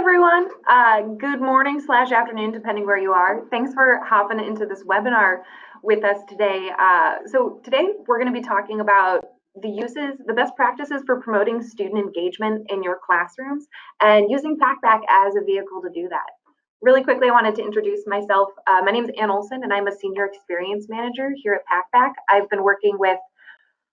everyone. Good morning slash afternoon, depending where you are. Thanks for hopping into this webinar with us today. So today we're going to be talking about the best practices for promoting student engagement in your classrooms and using Packback as a vehicle to do that. Really quickly, I wanted to introduce myself. My name is Olson, and I'm a Senior Experience Manager here at Packback. I've been working with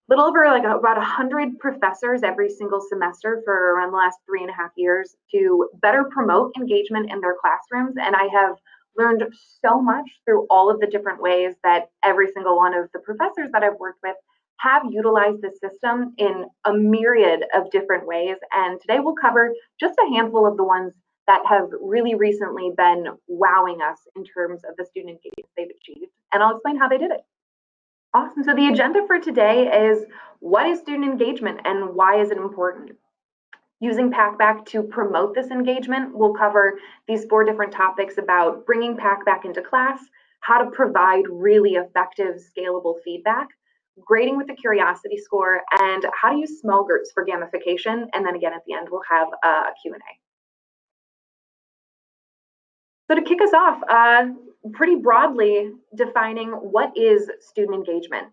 little over about 100 professors every single semester for around the last 3.5 years to better promote engagement in their classrooms. And I have learned so much through all of the different ways that every single one of the professors that I've worked with have utilized the system in a myriad of different ways. And today we'll cover just a handful of the ones that have really recently been wowing us in terms of the student engagement they've achieved. And I'll explain how they did it. Awesome. So the agenda for today is what is student engagement and why is it important? Using Packback to promote this engagement, we'll cover these 4 different topics about bringing Packback into class, how to provide really effective, scalable feedback, grading with the curiosity score, and how to use small groups for gamification. And then again, at the end, we'll have a Q&A. So to kick us off, pretty broadly defining what is student engagement.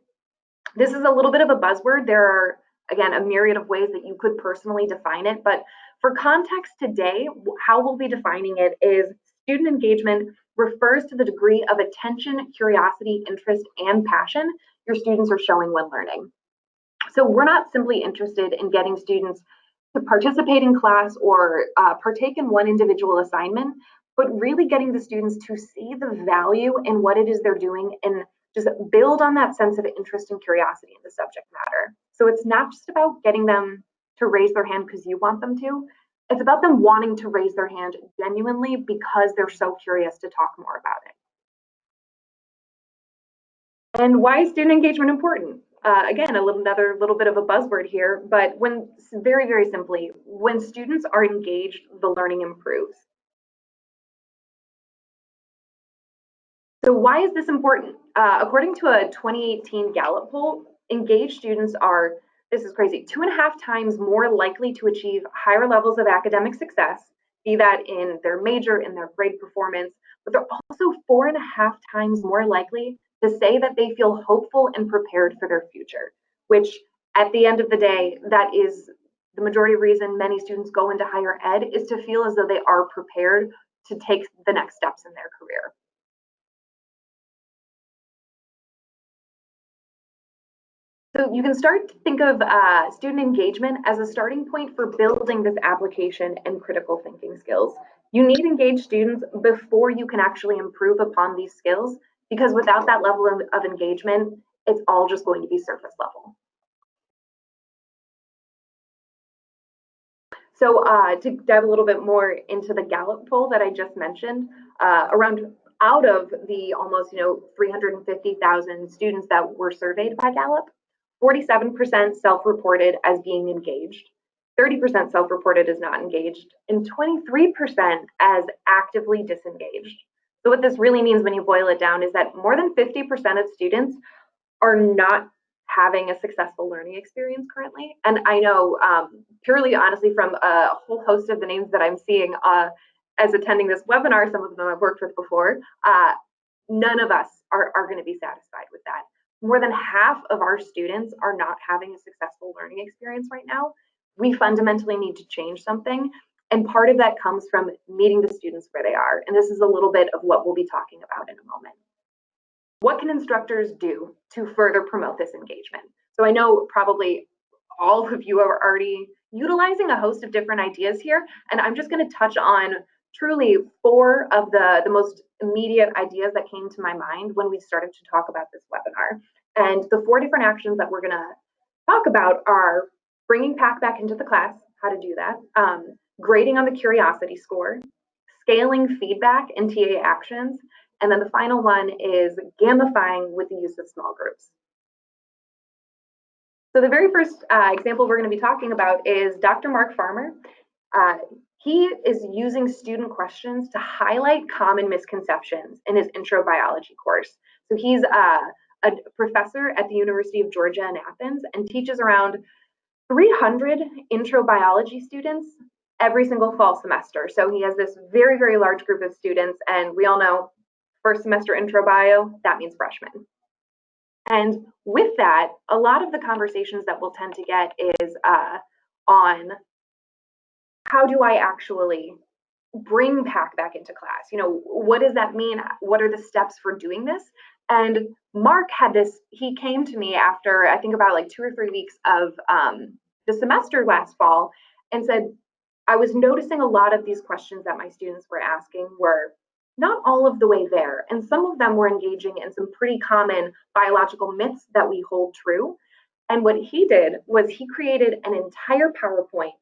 This is a little bit of a buzzword. There are, again, a myriad of ways that you could personally define it, but for context today, how we'll be defining it is student engagement refers to the degree of attention, curiosity, interest, and passion your students are showing when learning. So we're not simply interested in getting students to participate in class or partake in one individual assignment, but really getting the students to see the value in what it is they're doing and just build on that sense of interest and curiosity in the subject matter. So it's not just about getting them to raise their hand because you want them to. It's about them wanting to raise their hand genuinely because they're so curious to talk more about it. And why is student engagement important? Again, another little bit of a buzzword here, but very, very simply, when students are engaged, the learning improves. So why is this important? According to a 2018 Gallup poll, engaged students are, this is crazy, 2.5 times more likely to achieve higher levels of academic success, be that in their major, in their grade performance, but they're also 4.5 times more likely to say that they feel hopeful and prepared for their future, which at the end of the day, that is the majority of reason many students go into higher ed is to feel as though they are prepared to take the next steps in their career. So you can start to think of student engagement as a starting point for building this application and critical thinking skills. You need engaged students before you can actually improve upon these skills, because without that level of engagement, it's all just going to be surface level. So to dive a little bit more into the Gallup poll that I just mentioned, out of the almost 350,000 students that were surveyed by Gallup, 47% self-reported as being engaged, 30% self-reported as not engaged, and 23% as actively disengaged. So what this really means when you boil it down is that more than 50% of students are not having a successful learning experience currently. And I know purely honestly from a whole host of the names that I'm seeing as attending this webinar, some of them I've worked with before, none of us are going to be satisfied with that. More than half of our students are not having a successful learning experience right now. We fundamentally need to change something. And part of that comes from meeting the students where they are. And this is a little bit of what we'll be talking about in a moment. What can instructors do to further promote this engagement? So I know probably all of you are already utilizing a host of different ideas here, and I'm just going to touch on truly 4 of the most immediate ideas that came to my mind when we started to talk about this webinar. And the 4 different actions that we're going to talk about are bringing Packback into the class, how to do that, grading on the curiosity score, scaling feedback and TA actions, and then the final one is gamifying with the use of small groups. So the very first example we're going to be talking about is Dr. Mark Farmer. He is using student questions to highlight common misconceptions in his intro biology course. So he's a professor at the University of Georgia in Athens and teaches around 300 intro biology students every single fall semester. So he has this very, very large group of students, and we all know first semester intro bio, that means freshman. And with that, a lot of the conversations that we'll tend to get is on how do I actually bring Packback into class? What does that mean? What are the steps for doing this? And Mark had this, he came to me after I think about like 2 or 3 weeks of the semester last fall and said, I was noticing a lot of these questions that my students were asking were not all of the way there. And some of them were engaging in some pretty common biological myths that we hold true. And what he did was he created an entire PowerPoint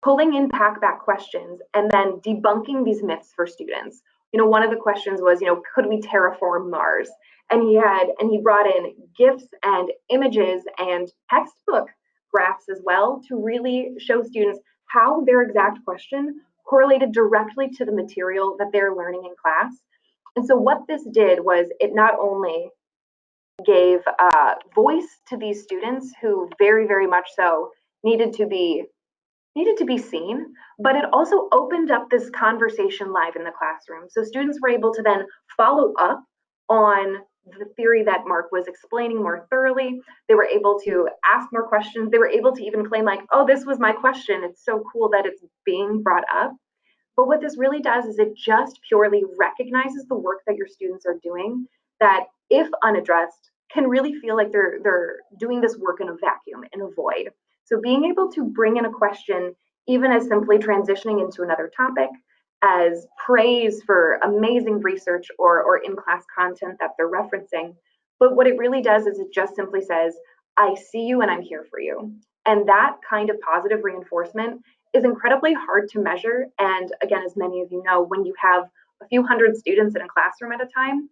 pulling in Packback questions and then debunking these myths for students. One of the questions was, could we terraform Mars? And he brought in GIFs and images and textbook graphs as well to really show students how their exact question correlated directly to the material that they're learning in class. And so what this did was it not only gave voice to these students who very, very much so needed to be seen, but it also opened up this conversation live in the classroom. So students were able to then follow up on the theory that Mark was explaining more thoroughly. They were able to ask more questions. They were able to even claim like, oh, this was my question. It's so cool that it's being brought up. But what this really does is it just purely recognizes the work that your students are doing that, if unaddressed, can really feel like they're doing this work in a vacuum, in a void. So being able to bring in a question, even as simply transitioning into another topic, as praise for amazing research or in-class content that they're referencing. But what it really does is it just simply says, I see you and I'm here for you. And that kind of positive reinforcement is incredibly hard to measure. And again, as many of you know, when you have a few hundred students in a classroom at a time,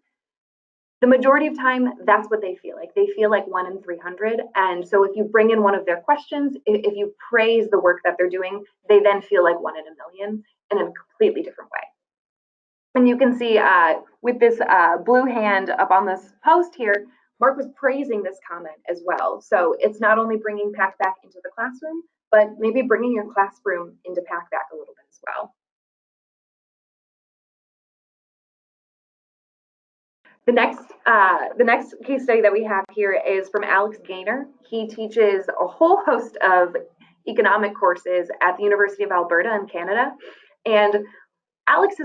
the majority of time, that's what they feel like. They feel like 1 in 300. And so if you bring in one of their questions, if you praise the work that they're doing, they then feel like 1 in a million in a completely different way. And you can see with this blue hand up on this post here, Mark was praising this comment as well. So it's not only bringing Packback into the classroom, but maybe bringing your classroom into Packback a little bit as well. The next case study that we have here is from Alex Gaynor. He teaches a whole host of economic courses at the University of Alberta in Canada. And Alex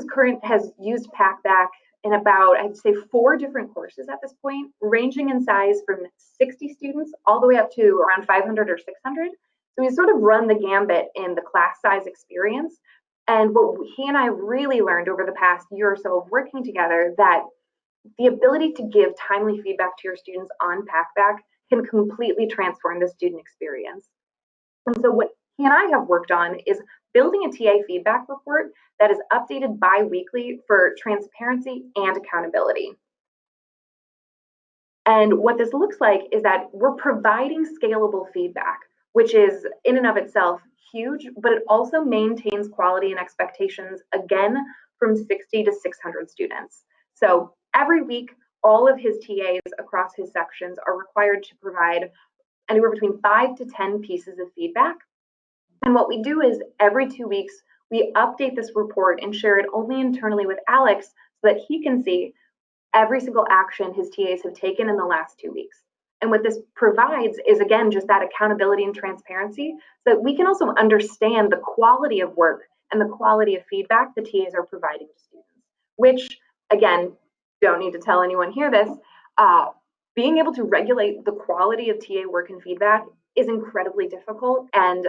has used Packback in about, I'd say, 4 different courses at this point, ranging in size from 60 students all the way up to around 500 or 600. So he's sort of run the gambit in the class size experience. And what he and I really learned over the past year or so of working together, that the ability to give timely feedback to your students on Packback can completely transform the student experience. And so what he and I have worked on is building a TA feedback report that is updated bi-weekly for transparency and accountability. And what this looks like is that we're providing scalable feedback, which is in and of itself huge, but it also maintains quality and expectations, again, from 60 to 600 students. So every week, all of his TAs across his sections are required to provide anywhere between 5 to 10 pieces of feedback. And what we do is every 2 weeks, we update this report and share it only internally with Alex so that he can see every single action his TAs have taken in the last 2 weeks. And what this provides is, again, just that accountability and transparency so that we can also understand the quality of work and the quality of feedback the TAs are providing to students, which, again, don't need to tell anyone here this, being able to regulate the quality of TA work and feedback is incredibly difficult. And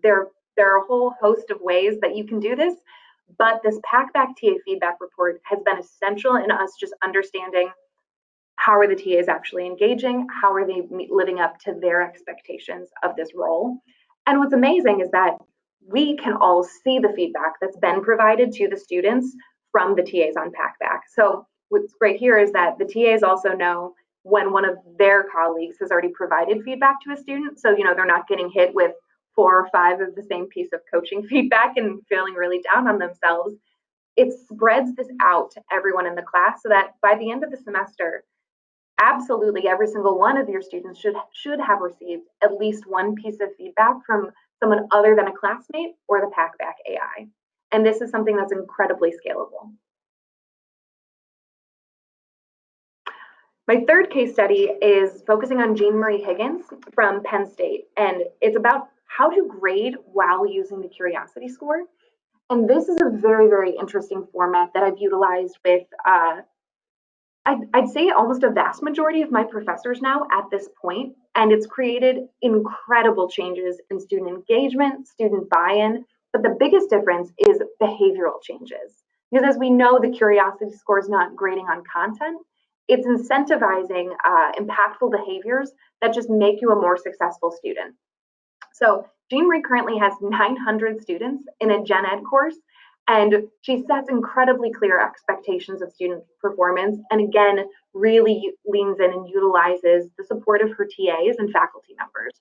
there are a whole host of ways that you can do this. But this Packback TA feedback report has been essential in us just understanding how are the TAs actually engaging, how are they living up to their expectations of this role. And what's amazing is that we can all see the feedback that's been provided to the students from the TAs on Packback. So what's great here is that the TAs also know when one of their colleagues has already provided feedback to a student. So, they're not getting hit with 4 or 5 of the same piece of coaching feedback and feeling really down on themselves. It spreads this out to everyone in the class so that by the end of the semester, absolutely every single one of your students should have received at least one piece of feedback from someone other than a classmate, or the Packback AI. And this is something that's incredibly scalable. My third case study is focusing on Jean Marie Higgins from Penn State, and it's about how to grade while using the curiosity score. And this is a very, very interesting format that I've utilized with, I'd say almost a vast majority of my professors now at this point, and it's created incredible changes in student engagement, student buy-in, but the biggest difference is behavioral changes. Because as we know, the curiosity score is not grading on content, it's incentivizing impactful behaviors that just make you a more successful student. So Jean Marie currently has 900 students in a gen ed course, and she sets incredibly clear expectations of student performance, and again, really leans in and utilizes the support of her TAs and faculty members.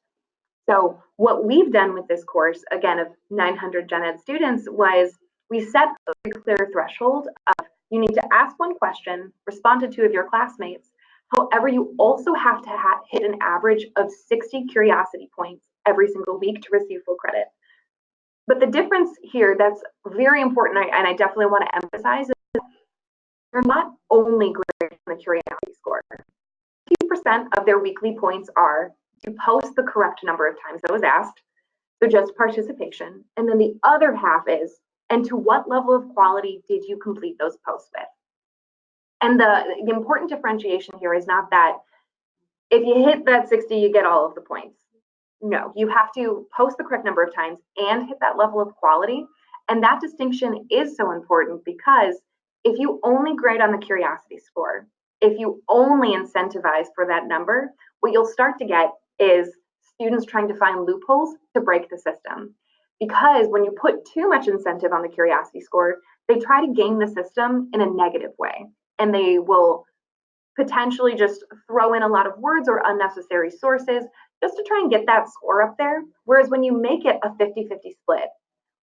So what we've done with this course, again, of 900 gen ed students, was we set a very clear threshold of you need to ask one question, respond to 2 of your classmates. However, you also have to hit an average of 60 curiosity points every single week to receive full credit. But the difference here that's very important, and I definitely want to emphasize, is that you're not only grading the curiosity score. 50% of their weekly points are to post the correct number of times that was asked, so just participation. And then the other half is, and to what level of quality did you complete those posts with? And the important differentiation here is not that if you hit that 60, you get all of the points. No, you have to post the correct number of times and hit that level of quality. And that distinction is so important because if you only grade on the curiosity score, if you only incentivize for that number, what you'll start to get is students trying to find loopholes to break the system. Because when you put too much incentive on the curiosity score, they try to game the system in a negative way. And they will potentially just throw in a lot of words or unnecessary sources just to try and get that score up there. Whereas when you make it a 50-50 split,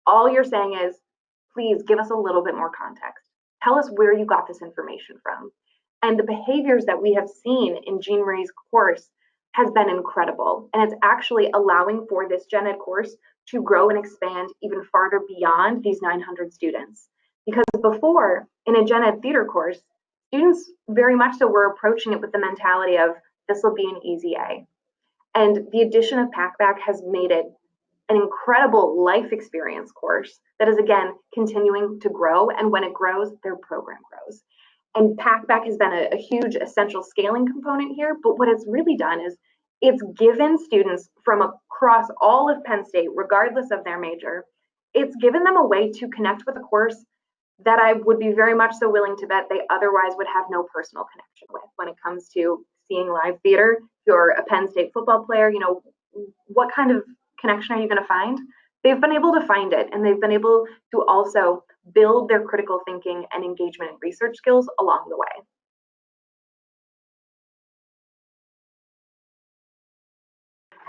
all you're saying is, please give us a little bit more context. Tell us where you got this information from. And the behaviors that we have seen in Jean Marie's course has been incredible. And it's actually allowing for this gen ed course to grow and expand even farther beyond these 900 students. Because before, in a gen ed theater course, students very much so were approaching it with the mentality of, this will be an easy A. And the addition of Packback has made it an incredible life experience course that is, again, continuing to grow. And when it grows, their program grows. And Packback has been a huge essential scaling component here. But what it's really done is it's given students from across all of Penn State, regardless of their major, it's given them a way to connect with a course that I would be very much so willing to bet they otherwise would have no personal connection with when it comes to seeing live theater. If you're a Penn State football player, you know, what kind of connection are you going to find? They've been able to find it, and they've been able to also build their critical thinking and engagement and research skills along the way.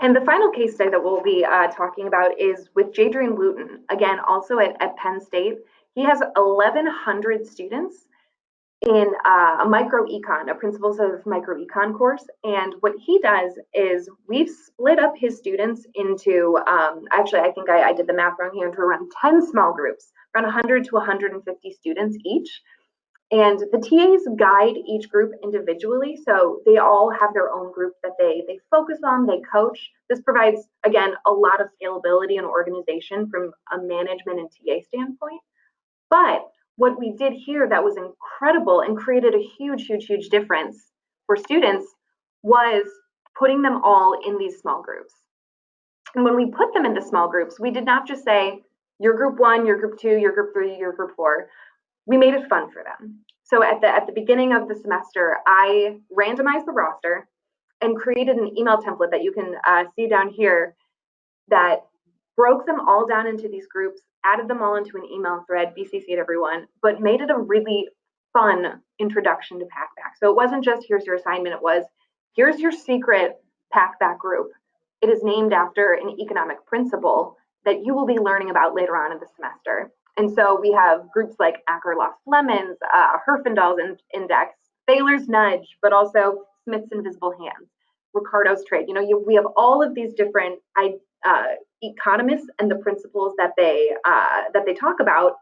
And the final case study that we'll be talking about is with Jadrian Wooten, again, also at Penn State. He has 1,100 students in a micro-econ, a Principles of Micro-Econ course. And what he does is we've split up his students into, actually, I think I did the math wrong here, into around 10 small groups, around 100 to 150 students each. And the TAs guide each group individually, so they all have their own group that they focus on, they coach. This provides, again, a lot of scalability and organization from a management and TA standpoint. But what we did here that was incredible and created a huge, huge, huge difference for students was putting them all in these small groups. And when we put them into small groups, we did not just say, you're group 1, you're group 2, you're group 3, you're group 4. We made it fun for them. So at the beginning of the semester, I randomized the roster and created an email template that you can see down here that broke them all down into these groups, added them all into an email thread, BCC'd everyone, but made it a really fun introduction to Packback. So it wasn't just here's your assignment, it was here's your secret Packback group. It is named after an economic principle that you will be learning about later on in the semester. And so we have groups like Acker-Loft-Lemons, Herfindahl's Index, Thaler's Nudge, but also Smith's Invisible Hands. Ricardo's trade. We have all of these different economists and the principles that they talk about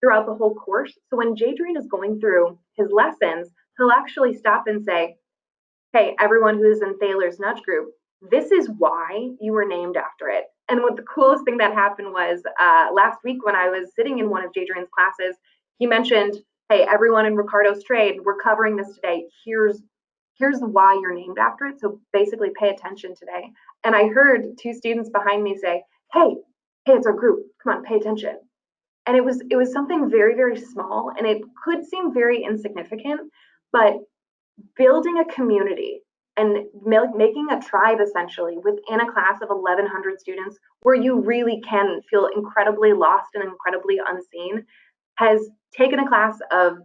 throughout the whole course. So when Jadrian is going through his lessons, he'll actually stop and say, hey, everyone who's in Thaler's nudge group, this is why you were named after it. And what the coolest thing that happened was last week when I was sitting in one of Jadrian's classes, he mentioned, hey, everyone in Ricardo's trade, we're covering this today. Here's why you're named after it. So basically pay attention today. And I heard two students behind me say, hey, it's our group. Come on, pay attention. And it was something very, very small, and it could seem very insignificant, but building a community and making a tribe essentially within a class of 1,100 students where you really can feel incredibly lost and incredibly unseen has taken a class of,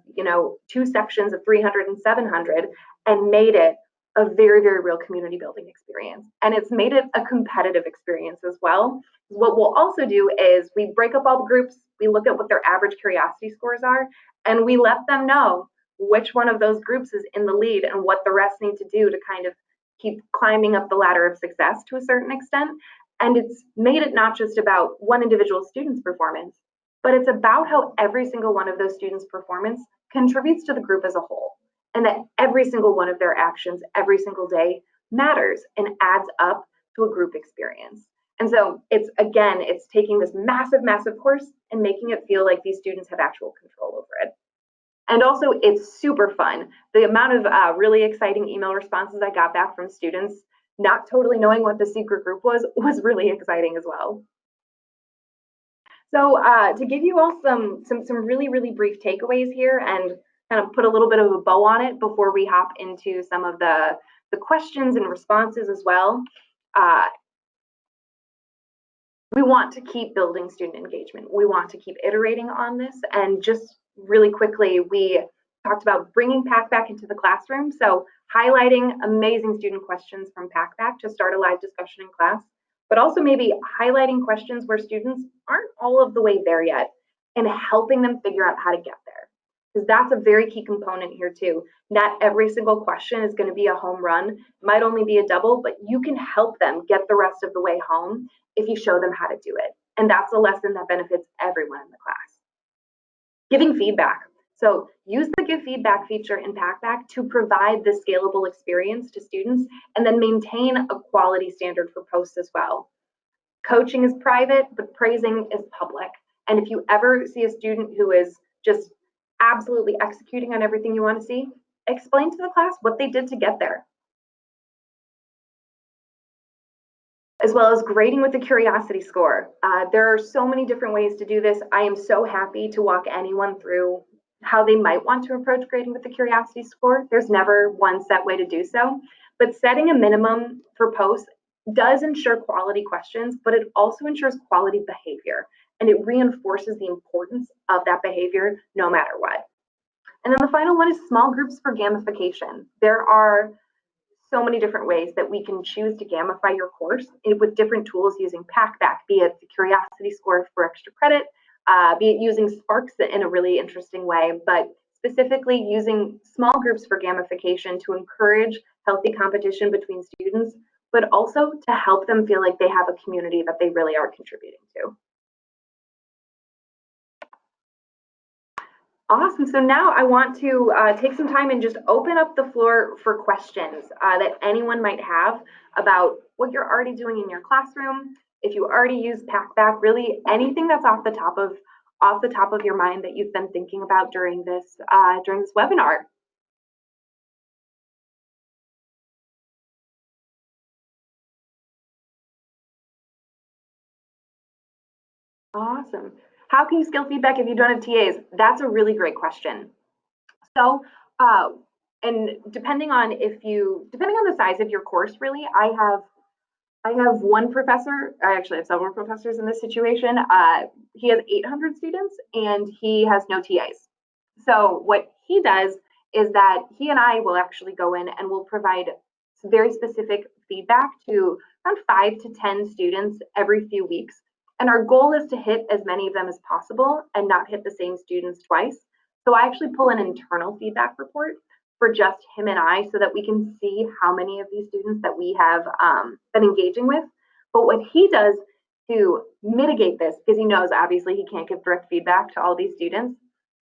two sections of 300 and 700 and made it a very, very real community building experience. And it's made it a competitive experience as well. What we'll also do is we break up all the groups, we look at what their average curiosity scores are, and we let them know which one of those groups is in the lead and what the rest need to do to kind of keep climbing up the ladder of success to a certain extent. And it's made it not just about one individual student's performance, but it's about how every single one of those students' performance contributes to the group as a whole, and that every single one of their actions every single day matters and adds up to a group experience. And so it's taking this massive, massive course and making it feel like these students have actual control over it. And also, it's super fun. The amount of really exciting email responses I got back from students, not totally knowing what the secret group was really exciting as well. So to give you all some really, really brief takeaways here and kind of put a little bit of a bow on it before we hop into some of the questions and responses as well. We want to keep building student engagement. We want to keep iterating on this. And just really quickly, we talked about bringing Packback into the classroom. So highlighting amazing student questions from Packback to start a live discussion in class, but also maybe highlighting questions where students aren't all of the way there yet and helping them figure out how to get there. Because that's a very key component here too. Not every single question is going to be a home run. It might only be a double, but you can help them get the rest of the way home if you show them how to do it. And that's a lesson that benefits everyone in the class. Giving feedback. So use the give feedback feature in Packback to provide the scalable experience to students and then maintain a quality standard for posts as well. Coaching is private, but praising is public. And if you ever see a student who is just absolutely executing on everything you want to see, explain to the class what they did to get there. As well as grading with the curiosity score. There are so many different ways to do this. I am so happy to walk anyone through how they might want to approach grading with the curiosity score. There's never one set way to do so, but setting a minimum for posts does ensure quality questions, but it also ensures quality behavior, and it reinforces the importance of that behavior no matter what. And then the final one is small groups for gamification. There are so many different ways that we can choose to gamify your course with different tools using Packback, be it the curiosity score for extra credit, be it using Sparks in a really interesting way, but specifically using small groups for gamification to encourage healthy competition between students, but also to help them feel like they have a community that they really are contributing to. Awesome. So now I want to take some time and just open up the floor for questions that anyone might have about what you're already doing in your classroom. If you already use Packback, really anything that's off the top of your mind that you've been thinking about during this webinar. Awesome. How can you scale feedback if you don't have TAs? That's a really great question. So, and depending on the size of your course, really, I have one professor. I actually have several professors in this situation. He has 800 students and he has no TAs. So what he does is that he and I will actually go in and we'll provide very specific feedback to around 5 to 10 students every few weeks. And our goal is to hit as many of them as possible and not hit the same students twice. So I actually pull an internal feedback report for just him and I so that we can see how many of these students that we have been engaging with. But what he does to mitigate this, because he knows obviously he can't give direct feedback to all these students,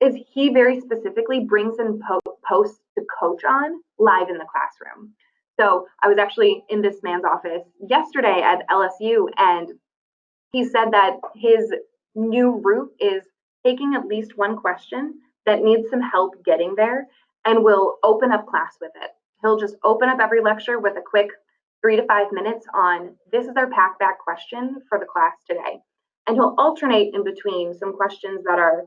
is he very specifically brings in posts to coach on live in the classroom. So I was actually in this man's office yesterday at LSU, and he said that his new route is taking at least one question that needs some help getting there and will open up class with it. He'll just open up every lecture with a quick 3 to 5 minutes on this is our Packback question for the class today. And he'll alternate in between some questions that are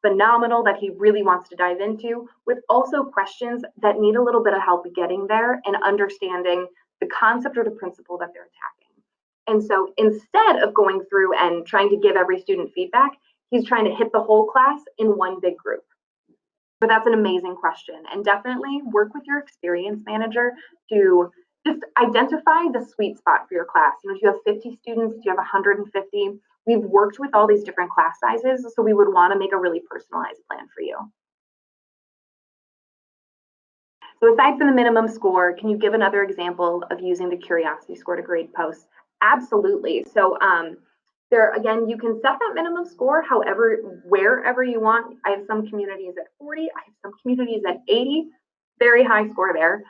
phenomenal that he really wants to dive into with also questions that need a little bit of help getting there and understanding the concept or the principle that they're attacking. And so instead of going through and trying to give every student feedback, he's trying to hit the whole class in one big group. But that's an amazing question, and definitely work with your experience manager to just identify the sweet spot for your class. You know, if you have 50 students, do you have 150? We've worked with all these different class sizes, so we would want to make a really personalized plan for you. So aside from the minimum score, can you give another example of using the curiosity score to grade posts? Absolutely. So there, again, you can set that minimum score however, wherever you want. I have some communities at 40, I have some communities at 80, very high score there.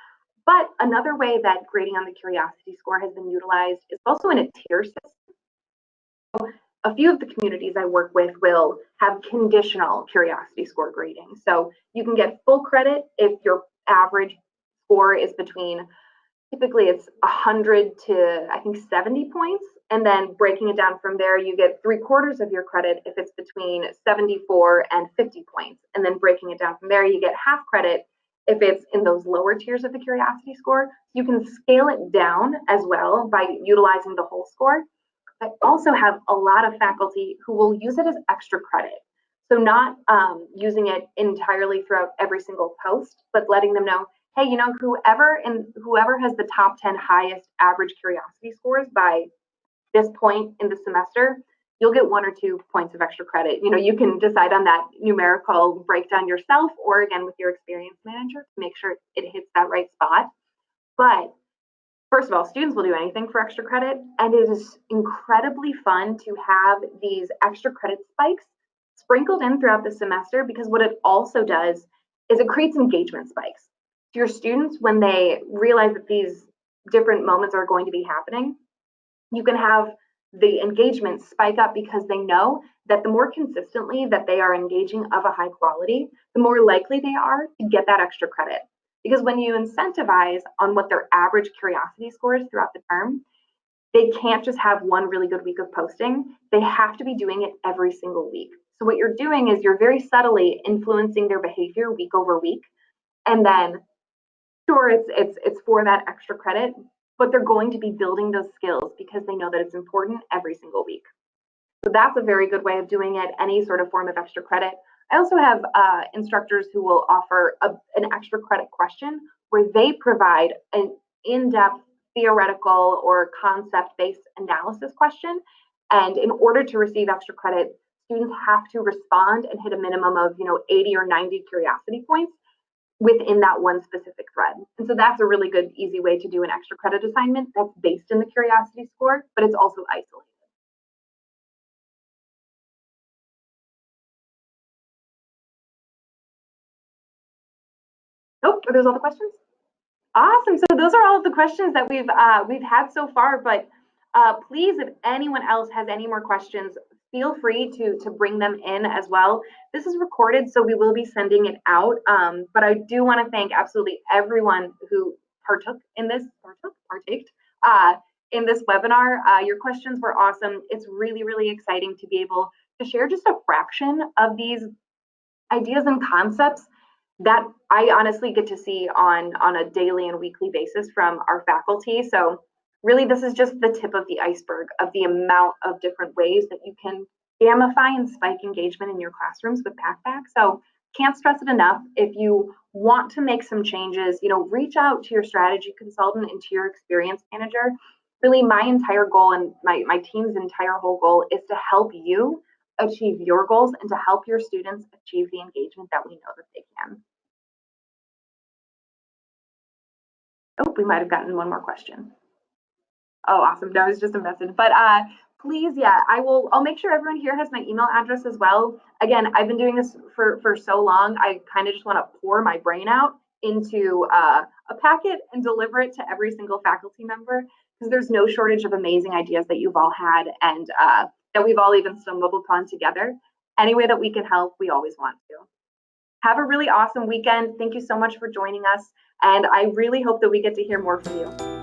But another way that grading on the curiosity score has been utilized is also in a tier system. A few of the communities I work with will have conditional curiosity score grading. So you can get full credit if your average score is between, typically it's 100 to I think 70 points. And then breaking it down from there, you get 3/4 of your credit if it's between 74 and 50 points. And then breaking it down from there, you get half credit if it's in those lower tiers of the curiosity score. You can scale it down as well by utilizing the whole score. I also have a lot of faculty who will use it as extra credit. So not using it entirely throughout every single post, but letting them know, hey, you know, whoever has the top 10 highest average curiosity scores by this point in the semester, you'll get 1 or 2 points of extra credit. You know, you can decide on that numerical breakdown yourself, or again with your experience manager to make sure it hits that right spot. But first of all, students will do anything for extra credit, and it is incredibly fun to have these extra credit spikes sprinkled in throughout the semester, because what it also does is it creates engagement spikes. To your students, when they realize that these different moments are going to be happening, you can have the engagement spike up because they know that the more consistently that they are engaging of a high quality, the more likely they are to get that extra credit. Because when you incentivize on what their average curiosity score is throughout the term, they can't just have one really good week of posting. They have to be doing it every single week. So what you're doing is you're very subtly influencing their behavior week over week. And then, sure, it's for that extra credit, but they're going to be building those skills because they know that it's important every single week. So that's a very good way of doing it, any sort of form of extra credit. I also have instructors who will offer an extra credit question where they provide an in-depth theoretical or concept-based analysis question. And in order to receive extra credit, students have to respond and hit a minimum of 80 or 90 curiosity points within that one specific thread. And so that's a really good, easy way to do an extra credit assignment that's based in the curiosity score, but it's also isolated. Oh, are those all the questions? Awesome. So those are all of the questions that we've had so far. But please, if anyone else has any more questions, feel free to bring them in as well. This is recorded, so we will be sending it out. But I do want to thank absolutely everyone who partaked in this webinar. Your questions were awesome. It's really, really exciting to be able to share just a fraction of these ideas and concepts that I honestly get to see on a daily and weekly basis from our faculty. So really, this is just the tip of the iceberg of the amount of different ways that you can gamify and spike engagement in your classrooms with Packback. So can't stress it enough. If you want to make some changes, reach out to your strategy consultant and to your experience manager. Really, my entire goal and my team's entire whole goal is to help you achieve your goals and to help your students achieve the engagement that we know that they can. Oh, we might have gotten one more question. Oh, awesome. That was just a message. But please, yeah, I'll make sure everyone here has my email address as well. Again, I've been doing this for so long. I kind of just want to pour my brain out into a packet and deliver it to every single faculty member, because there's no shortage of amazing ideas that you've all had, and that we've all even stumbled upon together. Any way that we can help, we always want to. Have a really awesome weekend. Thank you so much for joining us. And I really hope that we get to hear more from you.